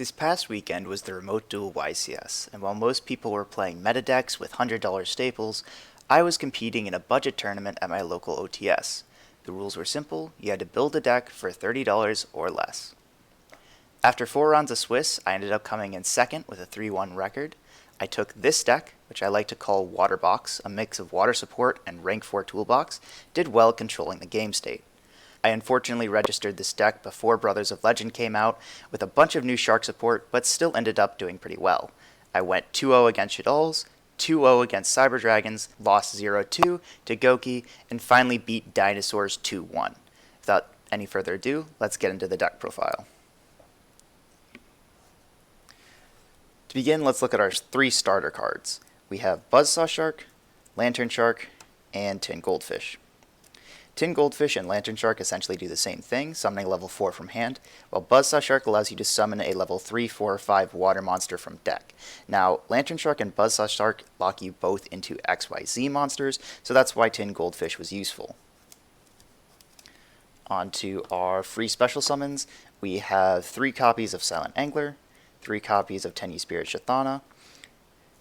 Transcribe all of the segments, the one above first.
This past weekend was the Remote Duel YCS, and while most people were playing meta decks with $100 staples, I was competing in a budget tournament at my local OTS. The rules were simple, you had to build a deck for $30 or less. After 4 rounds of Swiss, I ended up coming in second with a 3-1 record. I took this deck, which I like to call Waterbox, a mix of water support and rank 4 toolbox, did well controlling the game state. I unfortunately registered this deck before Brothers of Legend came out with a bunch of new Shark support, but still ended up doing pretty well. I went 2-0 against Shaddolls, 2-0 against Cyber Dragons, lost 0-2 to Goki, and finally beat Dinosaurs 2-1. Without any further ado, let's get into the deck profile. To begin, let's look at our 3 starter cards. We have Buzzsaw Shark, Lantern Shark, and Tin Goldfish. Tin Goldfish and Lantern Shark essentially do the same thing, summoning level 4 from hand, while Buzzsaw Shark allows you to summon a level 3, 4, or 5 water monster from deck. Now, Lantern Shark and Buzzsaw Shark lock you both into XYZ monsters, so that's why Tin Goldfish was useful. On to our free special summons. We have 3 copies of Silent Angler, 3 copies of Tenyi Spirit Shathana,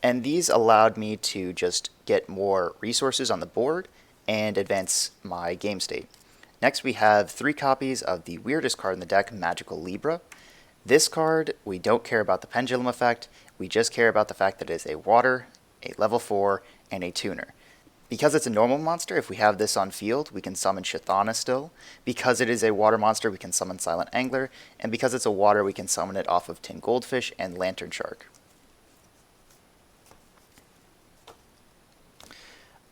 and these allowed me to just get more resources on the board and advance my game state. Next we have 3 copies of the weirdest card in the deck, Magical Libra. This card, we don't care about the pendulum effect, we just care about the fact that it is a water, a level 4, and a tuner. Because it's a normal monster, if we have this on field, we can summon Shathana still. Because it is a water monster, we can summon Silent Angler, and because it's a water, we can summon it off of Tin Goldfish and Lantern Shark.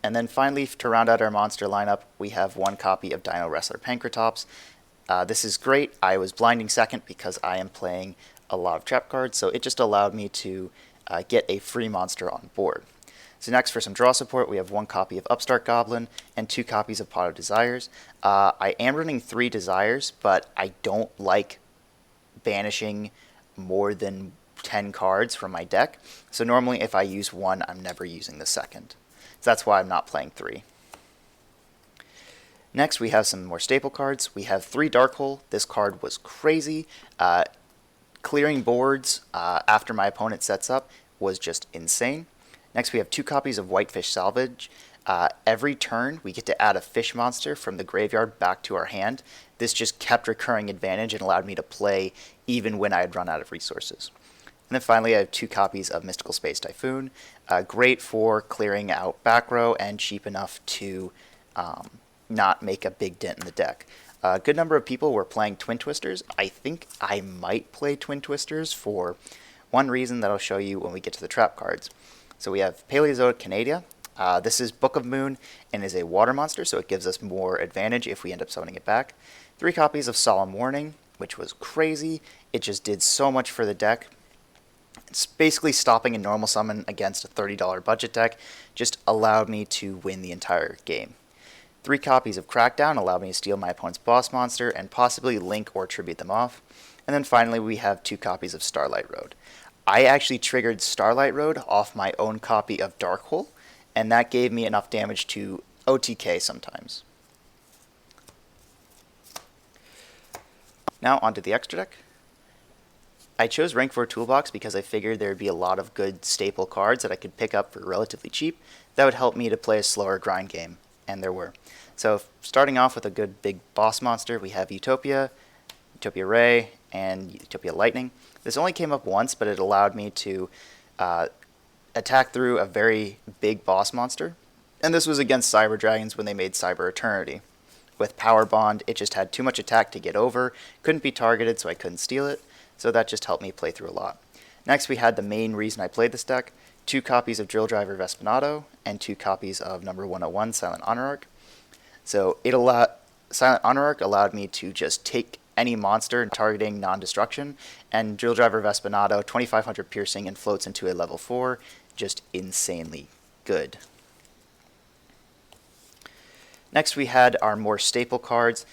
And then finally, to round out our monster lineup, we have 1 copy of Dino Wrestler Pankratops. This is great. I was blinding second because I am playing a lot of trap cards, so it just allowed me to get a free monster on board. So next, for some draw support, we have 1 copy of Upstart Goblin and 2 copies of Pot of Desires. I am running 3 Desires, but I don't like banishing more than 10 cards from my deck. So normally if I use 1, I'm never using the second. So that's why I'm not playing 3. Next, we have some more staple cards. We have 3 Dark Hole. This card was crazy. Clearing boards after my opponent sets up was just insane. Next, we have 2 copies of Whitefish Salvage. Every turn, we get to add a fish monster from the graveyard back to our hand. This just kept recurring advantage and allowed me to play even when I had run out of resources. And then finally, I have 2 copies of Mystical Space Typhoon. Great for clearing out back row and cheap enough to not make a big dent in the deck. A good number of people were playing Twin Twisters. I think I might play Twin Twisters for one reason that I'll show you when we get to the trap cards. So we have Paleozoic Canadia. This is Book of Moon and is a water monster, so it gives us more advantage if we end up summoning it back. 3 copies of Solemn Warning, which was crazy. It just did so much for the deck. It's basically stopping a normal summon against a $30 budget deck, just allowed me to win the entire game. 3 copies of Crackdown allowed me to steal my opponent's boss monster and possibly link or tribute them off. And then finally we have 2 copies of Starlight Road. I actually triggered Starlight Road off my own copy of Dark Hole, and that gave me enough damage to OTK sometimes. Now onto the extra deck. I chose Rank 4 Toolbox because I figured there would be a lot of good staple cards that I could pick up for relatively cheap that would help me to play a slower grind game, and there were. So starting off with a good big boss monster, we have Utopia, Utopia Ray, and Utopia Lightning. This only came up once, but it allowed me to attack through a very big boss monster, and this was against Cyber Dragons when they made Cyber Eternity. With Power Bond, it just had too much attack to get over, couldn't be targeted, so I couldn't steal it. So that just helped me play through a lot. Next, we had the main reason I played this deck, 2 copies of Drill Driver Vespinato and 2 copies of number 101 Silent Honor Arc. So Silent Honor Arc allowed me to just take any monster targeting non-destruction, and Drill Driver Vespinato, 2500 piercing and floats into a level 4, just insanely good. Next, we had our more staple cards.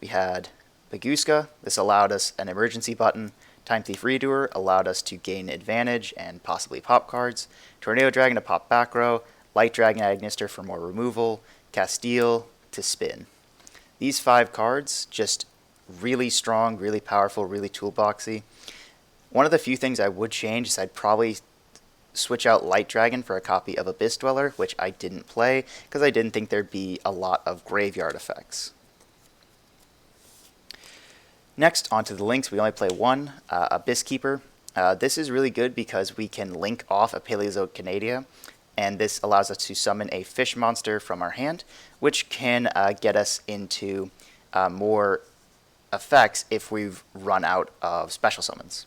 We had Baguska. This allowed us an emergency button. Time Thief Redoer allowed us to gain advantage and possibly pop cards. Tornado Dragon to pop back row. Light Dragon Agnister for more removal. Castile to spin. These 5 cards, just really strong, really powerful, really toolboxy. One of the few things I would change is I'd probably switch out Light Dragon for a copy of Abyss Dweller, which I didn't play because I didn't think there'd be a lot of graveyard effects. Next, onto the links, we only play one, Abyss Keeper. This is really good because we can link off a Paleozoic Canadia, and this allows us to summon a fish monster from our hand, which can get us into more effects if we've run out of special summons.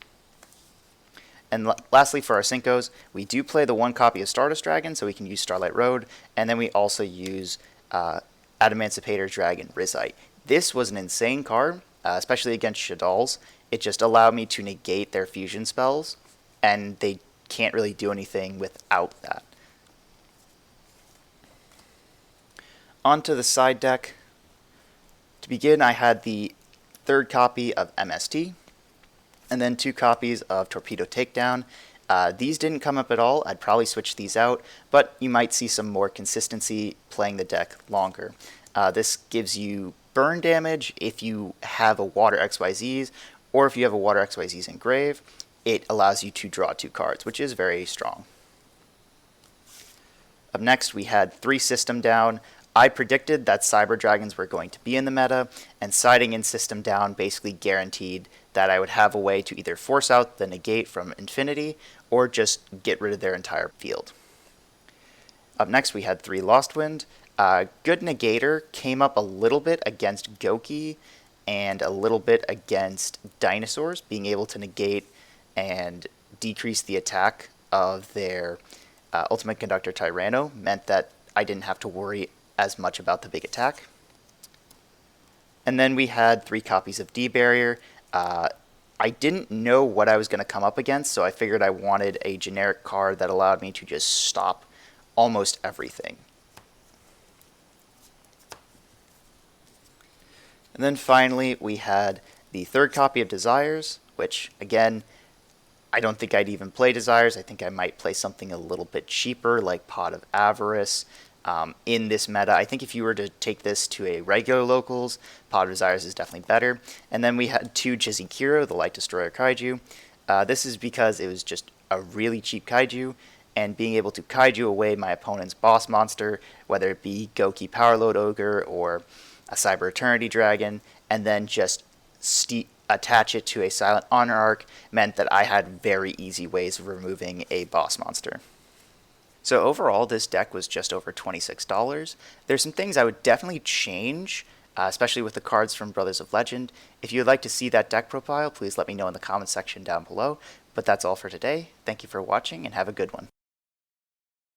And lastly, for our Syncos, we do play the one copy of Stardust Dragon, so we can use Starlight Road, and then we also use Adamancipator Dragon Rizite. This was an insane card, especially against Shadalls. It just allowed me to negate their fusion spells, and they can't really do anything without that. Onto the side deck. To begin, I had the third copy of MST, and then 2 copies of Torpedo Takedown. These didn't come up at all. I'd probably switch these out, but you might see some more consistency playing the deck longer. This gives you burn damage if you have a Water XYZs, or if you have a Water XYZs in grave. It allows you to draw 2 cards, which is very strong. Up next, we had 3 System Down. I predicted that Cyber Dragons were going to be in the meta, and siding in System Down basically guaranteed that I would have a way to either force out the negate from Infinity, or just get rid of their entire field. Up next, we had 3 Lost Wind. Good Negator came up a little bit against Goki, and a little bit against Dinosaurs, being able to negate and decrease the attack of their Ultimate Conductor Tyranno meant that I didn't have to worry as much about the big attack. And then we had 3 copies of D-Barrier. I didn't know what I was going to come up against, so I figured I wanted a generic card that allowed me to just stop almost everything. And then finally, we had the 3rd copy of Desires, which, again, I don't think I'd even play Desires. I think I might play something a little bit cheaper, like Pot of Avarice. In this meta, I think if you were to take this to a regular locals, Pot of Desires is definitely better. And then we had 2 Jizikiro, the Light Destroyer Kaiju. This is because it was just a really cheap Kaiju, and being able to Kaiju away my opponent's boss monster, whether it be Goki Powerload Ogre or a Cyber Eternity Dragon, and then just attach it to a Silent Honor Arc, meant that I had very easy ways of removing a boss monster. So overall, this deck was just over $26. There's some things I would definitely change, especially with the cards from Brothers of Legend. If you would like to see that deck profile, please let me know in the comments section down below. But that's all for today. Thank you for watching, and have a good one.